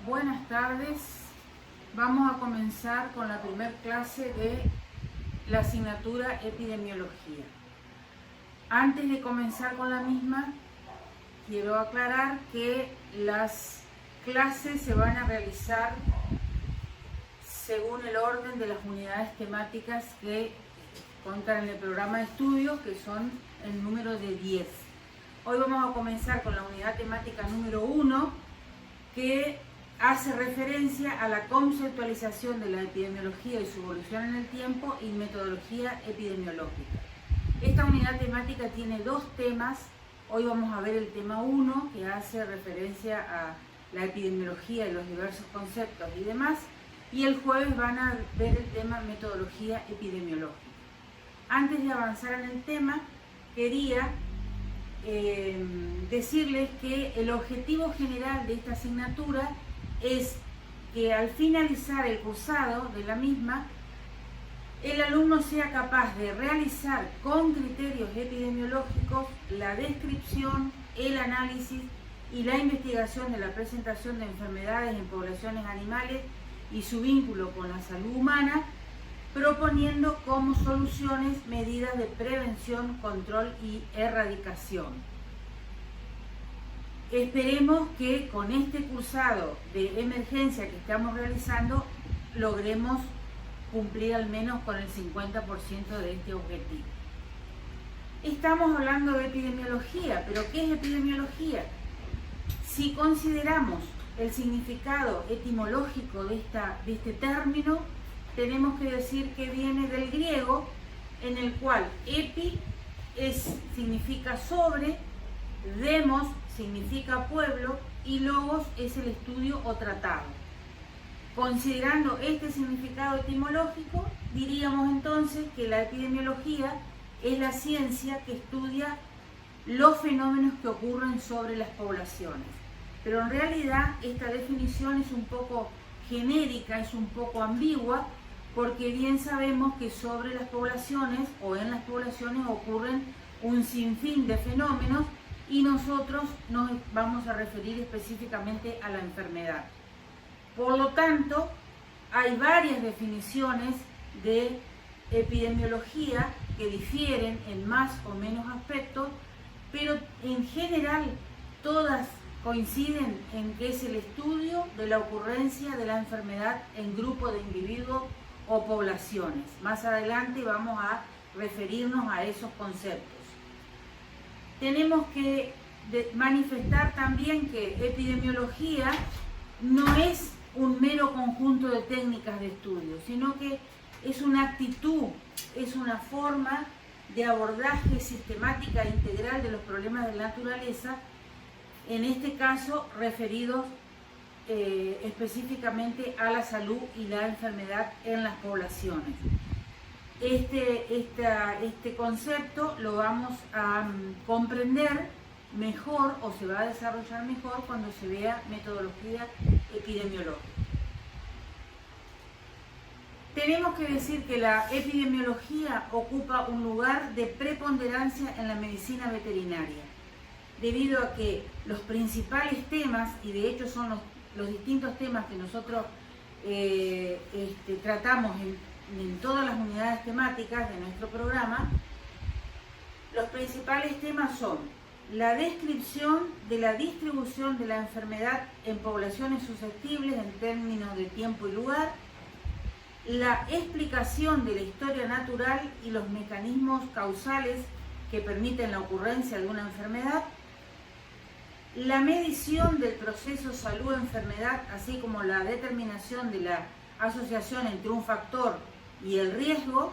Buenas tardes. Vamos a comenzar con la primera clase de la asignatura Epidemiología. Antes de comenzar con la misma, quiero aclarar que las clases se van a realizar según el orden de las unidades temáticas que contan en el programa de estudios, que son el número de 10. Hoy vamos a comenzar con la unidad temática número 1, que hace referencia a la conceptualización de la epidemiología y su evolución en el tiempo y metodología epidemiológica. Esta unidad temática tiene dos temas. Hoy vamos a ver el tema 1, que hace referencia a la epidemiología y los diversos conceptos y demás, y el jueves van a ver el tema metodología epidemiológica. Antes de avanzar en el tema, quería decirles que el objetivo general de esta asignatura es que al finalizar el cursado de la misma, el alumno sea capaz de realizar con criterios epidemiológicos la descripción, el análisis y la investigación de la presentación de enfermedades en poblaciones animales y su vínculo con la salud humana, proponiendo como soluciones medidas de prevención, control y erradicación. Esperemos que con este cursado de emergencia que estamos realizando logremos cumplir al menos con el 50% de este objetivo. Estamos hablando de epidemiología, pero ¿qué es epidemiología? Si consideramos el significado etimológico de este término, tenemos que decir que viene del griego, en el cual epi significa sobre, demos significa pueblo y logos es el estudio o tratado. Considerando este significado etimológico, diríamos entonces que la epidemiología es la ciencia que estudia los fenómenos que ocurren sobre las poblaciones. Pero en realidad esta definición es un poco genérica, es un poco ambigua, porque bien sabemos que sobre las poblaciones o en las poblaciones ocurren un sinfín de fenómenos y nosotros nos vamos a referir específicamente a la enfermedad. Por lo tanto, hay varias definiciones de epidemiología que difieren en más o menos aspectos, pero en general todas coinciden en que es el estudio de la ocurrencia de la enfermedad en grupos de individuos o poblaciones. Más adelante vamos a referirnos a esos conceptos. Tenemos que manifestar también que epidemiología no es un mero conjunto de técnicas de estudio, sino que es una actitud, es una forma de abordaje sistemática e integral de los problemas de la naturaleza, en este caso referidos específicamente a la salud y la enfermedad en las poblaciones. Este concepto lo vamos a comprender mejor o se va a desarrollar mejor cuando se vea metodología epidemiológica. Tenemos que decir que la epidemiología ocupa un lugar de preponderancia en la medicina veterinaria, debido a que los principales temas, y de hecho son los distintos temas que nosotros tratamos en todas las unidades temáticas de nuestro programa, los principales temas son la descripción de la distribución de la enfermedad en poblaciones susceptibles en términos de tiempo y lugar, la explicación de la historia natural y los mecanismos causales que permiten la ocurrencia de una enfermedad, la medición del proceso salud-enfermedad, así como la determinación de la asociación entre un factor y el riesgo,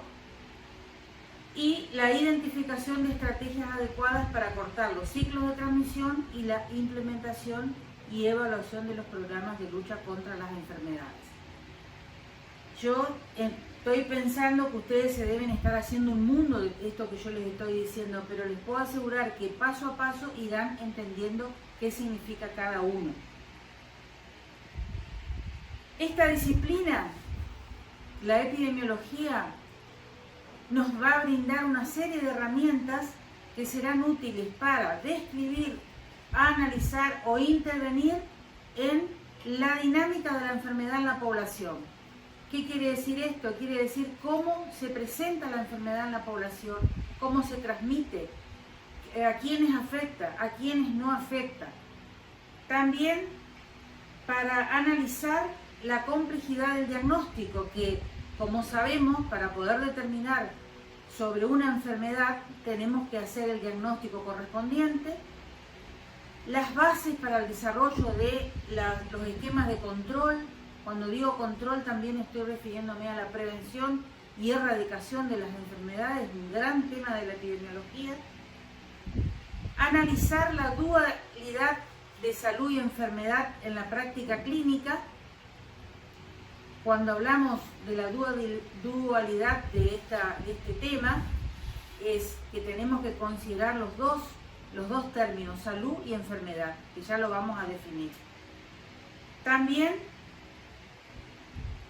y la identificación de estrategias adecuadas para cortar los ciclos de transmisión y la implementación y evaluación de los programas de lucha contra las enfermedades. Yo estoy pensando que ustedes se deben estar haciendo un mundo de esto que yo les estoy diciendo, pero les puedo asegurar que paso a paso irán entendiendo qué significa cada uno. Esta disciplina, la epidemiología, nos va a brindar una serie de herramientas que serán útiles para describir, analizar o intervenir en La dinámica de la enfermedad en la población. ¿Qué quiere decir esto? Quiere decir cómo se presenta la enfermedad en la población, cómo se transmite, a quiénes afecta, a quiénes no afecta. También para analizar la complejidad del diagnóstico, que como sabemos, para poder determinar sobre una enfermedad tenemos que hacer el diagnóstico correspondiente, las bases para el desarrollo de los esquemas de control. Cuando digo control también estoy refiriéndome a la prevención y erradicación de las enfermedades, un gran tema de la epidemiología. Analizar la dualidad de salud y enfermedad en la práctica clínica. Cuando hablamos de la dualidad de este tema, es que tenemos que considerar los dos términos, salud y enfermedad, que ya lo vamos a definir. También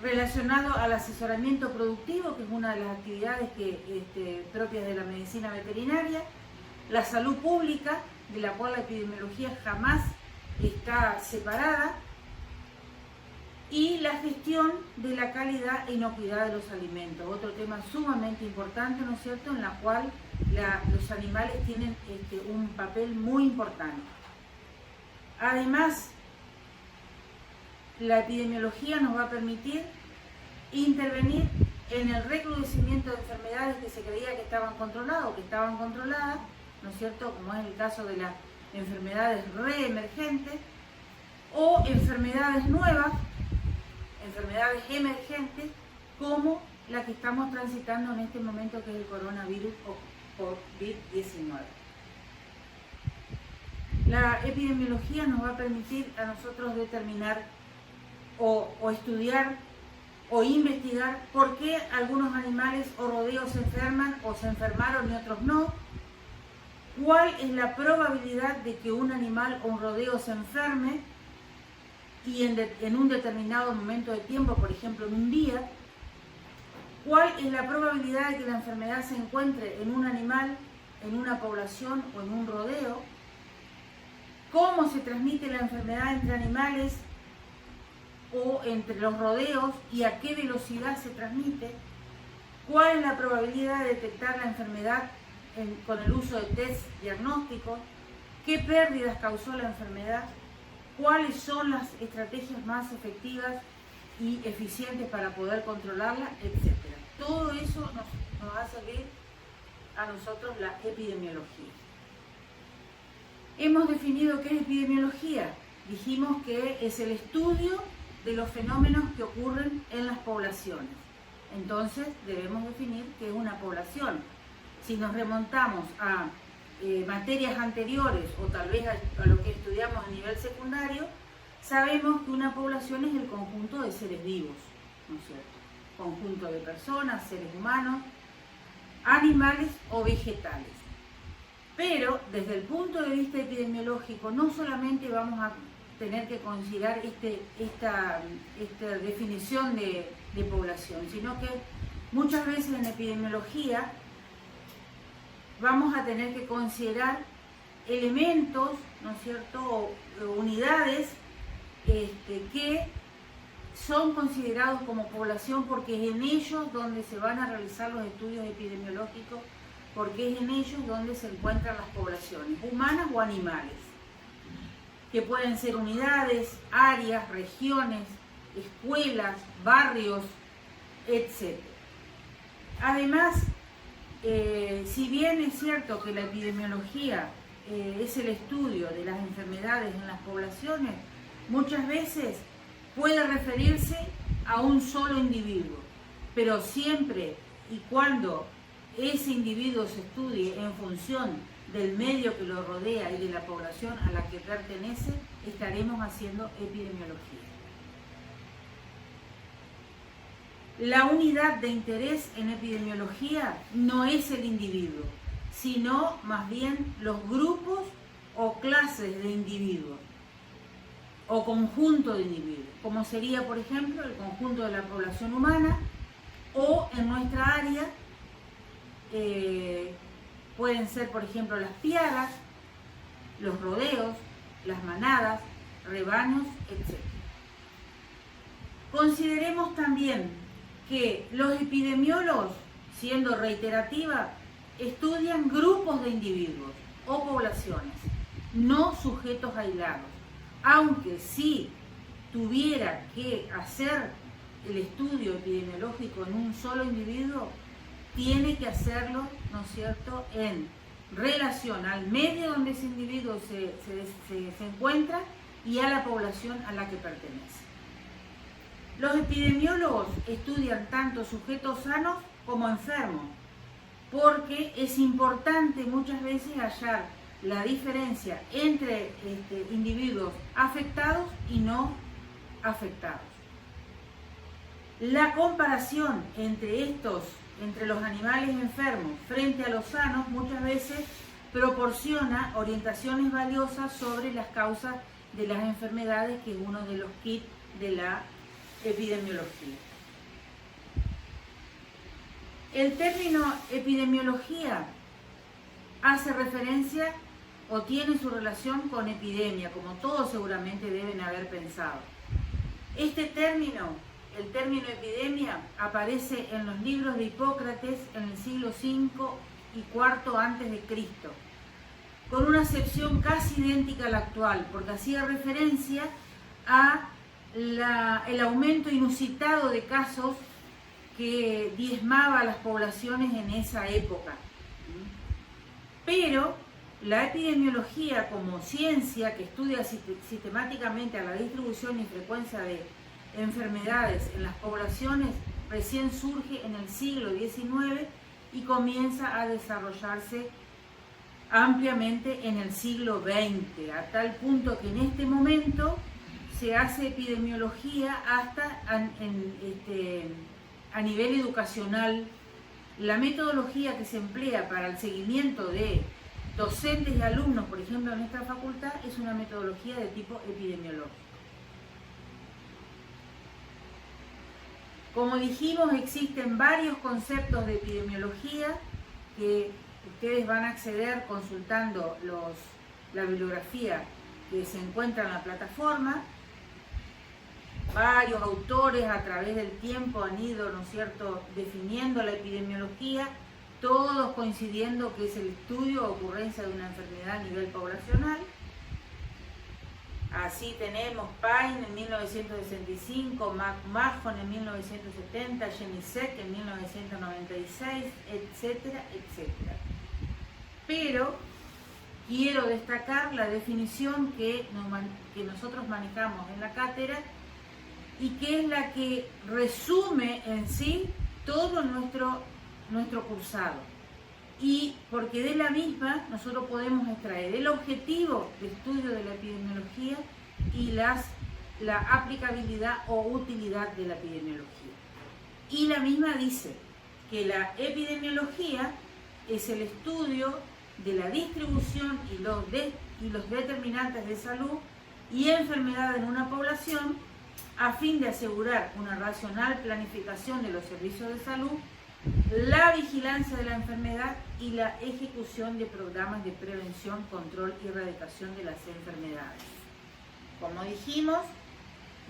relacionado al asesoramiento productivo, que es una de las actividades propias de la medicina veterinaria, la salud pública, de la cual la epidemiología jamás está separada, y la gestión de la calidad e inocuidad de los alimentos, otro tema sumamente importante, ¿no es cierto?, en la cual los animales tienen un papel muy importante. Además, la epidemiología nos va a permitir intervenir en el recrudecimiento de enfermedades que se creía que estaban controladas o que estaban controladas, ¿no es cierto?, como es el caso de las enfermedades reemergentes o enfermedades nuevas, enfermedades emergentes, como la que estamos transitando en este momento, que es el coronavirus o COVID-19. La epidemiología nos va a permitir a nosotros determinar o estudiar o investigar por qué algunos animales o rodeos se enferman o se enfermaron y otros no, cuál es la probabilidad de que un animal o un rodeo se enferme y en un determinado momento de tiempo, por ejemplo en un día, cuál es la probabilidad de que la enfermedad se encuentre en un animal, en una población o en un rodeo, cómo se transmite la enfermedad entre animales o entre los rodeos y a qué velocidad se transmite, cuál es la probabilidad de detectar la enfermedad con el uso de test diagnósticos, qué pérdidas causó la enfermedad, cuáles son las estrategias más efectivas y eficientes para poder controlarla, etc. Todo eso nos va a servir a nosotros la epidemiología. Hemos definido qué es epidemiología. Dijimos que es el estudio de los fenómenos que ocurren en las poblaciones. Entonces debemos definir qué es una población. Si nos remontamos a materias anteriores o tal vez a lo que estudiamos a nivel secundario, sabemos que una población es el conjunto de seres vivos, ¿no es cierto? Conjunto de personas, seres humanos, animales o vegetales. Pero desde el punto de vista epidemiológico no solamente vamos a tener que considerar esta definición de población, sino que muchas veces en epidemiología vamos a tener que considerar elementos, ¿no es cierto?, o unidades que son considerados como población porque es en ellos donde se van a realizar los estudios epidemiológicos, porque es en ellos donde se encuentran las poblaciones, humanas o animales, que pueden ser unidades, áreas, regiones, escuelas, barrios, etc. Además, si bien es cierto que la epidemiología es el estudio de las enfermedades en las poblaciones, muchas veces puede referirse a un solo individuo, pero siempre y cuando ese individuo se estudie en función del medio que lo rodea y de la población a la que pertenece, estaremos haciendo epidemiología. La unidad de interés en epidemiología no es el individuo, sino más bien los grupos o clases de individuos o conjunto de individuos, como sería, por ejemplo, el conjunto de la población humana, o en nuestra área pueden ser, por ejemplo, las piadas, los rodeos, las manadas, rebaños, etc. Consideremos también que los epidemiólogos, siendo reiterativa, estudian grupos de individuos o poblaciones, no sujetos aislados. Aunque si tuviera que hacer el estudio epidemiológico en un solo individuo, tiene que hacerlo, ¿no es cierto?, en relación al medio donde ese individuo se encuentra y a la población a la que pertenece. Los epidemiólogos estudian tanto sujetos sanos como enfermos, porque es importante muchas veces hallar la diferencia entre individuos afectados y no afectados. La comparación entre los animales enfermos frente a los sanos muchas veces proporciona orientaciones valiosas sobre las causas de las enfermedades, que es uno de los kits de la epidemiología. El término epidemiología hace referencia o tiene su relación con epidemia, como todos seguramente deben haber pensado. Este término, el término epidemia, aparece en los libros de Hipócrates en el siglo V y IV antes de Cristo, con una acepción casi idéntica a la actual, porque hacía referencia a el aumento inusitado de casos que diezmaba a las poblaciones en esa época. Pero la epidemiología, como ciencia que estudia sistemáticamente a la distribución y frecuencia de enfermedades en las poblaciones, recién surge en el siglo XIX y comienza a desarrollarse ampliamente en el siglo XX, a tal punto que en este momento se hace epidemiología hasta a nivel educacional. La metodología que se emplea para el seguimiento de docentes y alumnos, por ejemplo, en esta facultad, es una metodología de tipo epidemiológico. Como dijimos, existen varios conceptos de epidemiología que ustedes van a acceder consultando la bibliografía que se encuentra en la plataforma. Varios autores a través del tiempo han ido, ¿no es cierto?, definiendo la epidemiología, todos coincidiendo que es el estudio o ocurrencia de una enfermedad a nivel poblacional. Así tenemos Payne en 1965, McMahon en 1970, Jenisek en 1996, etcétera, etcétera. Pero quiero destacar la definición que nosotros manejamos en la cátedra y que es la que resume en sí todo nuestro cursado. Y porque de la misma nosotros podemos extraer el objetivo de estudio de la epidemiología y la aplicabilidad o utilidad de la epidemiología. Y la misma dice que la epidemiología es el estudio de la distribución y los determinantes de salud y enfermedad en una población, a fin de asegurar una racional planificación de los servicios de salud, la vigilancia de la enfermedad y la ejecución de programas de prevención, control y erradicación de las enfermedades. Como dijimos,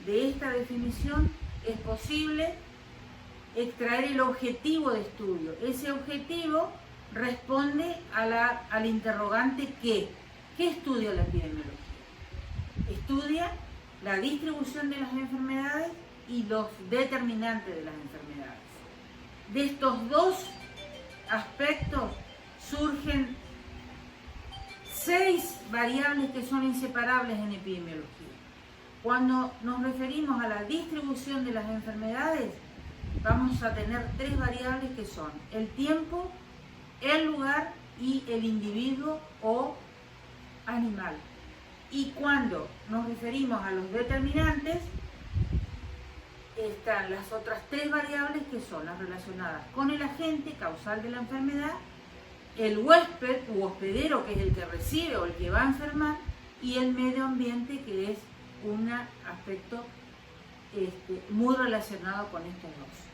de esta definición es posible extraer el objetivo de estudio. Ese objetivo responde al interrogante ¿qué estudia la epidemiología? Estudia la distribución de las enfermedades y los determinantes de las enfermedades. De estos dos aspectos surgen 6 variables que son inseparables en epidemiología. Cuando nos referimos a la distribución de las enfermedades, vamos a tener 3 variables que son el tiempo, el lugar y el individuo o animal. Y cuando nos referimos a los determinantes, están las otras 3 variables que son las relacionadas con el agente causal de la enfermedad, el huésped u hospedero, que es el que recibe o el que va a enfermar, y el medio ambiente, que es un aspecto muy relacionado con estos dos.